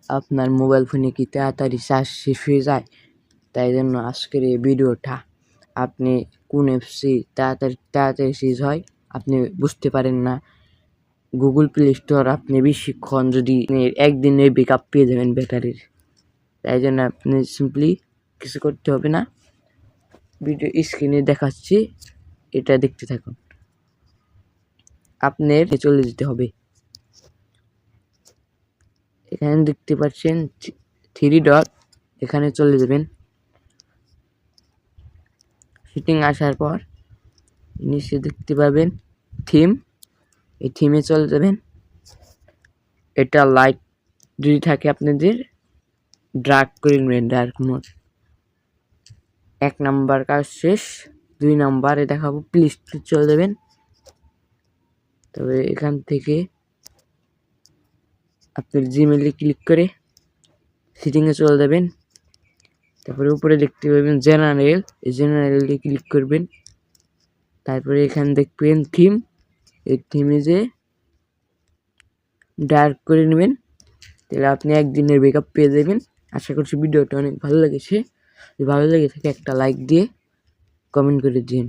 আপনার মোবাইল ফোনে কি তাড়াতাড়ি চার্জ শেষ হয়ে যায়? তাই জন্য আজকের এই ভিডিওটা। আপনি কোন অ্যাপসে তাড়াতাড়ি শেষ হয় আপনি বুঝতে পারেন না, গুগল প্লে স্টোর আপনি বেশিক্ষণ যদি একদিনের ব্যাকআপ পেয়ে যাবেন ব্যাটারির। তাই জন্য আপনি সিম্পলি কিছু করতে হবে না, ভিডিও স্ক্রিনে দেখাচ্ছি, এটা দেখতে থাকুন। আপনার চলে যেতে হবে, এখানে দেখতে পাচ্ছেন 3 ডট, এখানে চলে যাবেন। সেটিং আসার পর নিচে দেখতে পাবেন থিম, এই থিমে চলে যাবেন। এটা লাইট যদি থাকে আপনাদের ড্রাগ করে নেবেন, ডার্ক মোড। 1 নাম্বার কাজ শেষ। 2 নাম্বারে দেখাবো, প্লে স্টোরে চলে যাবেন। তবে এখান থেকে আপনার জিমেইলে ক্লিক করে সেটিংয়ে চলে যাবেন। তারপরে উপরে দেখতে পাবেন জেনারেল, এই জেনারেলে ক্লিক করবেন। তারপরে এখানে দেখবেন থিম, এই থিমে যে ডার্ক করে নেবেন, তাহলে আপনি একদিনের ব্যাকআপ পেয়ে যাবেন। আশা করছি ভিডিওটা অনেক ভালো লেগেছে। যদি ভালো লেগে থাকে একটা লাইক দিয়ে কমেন্ট করে দিন।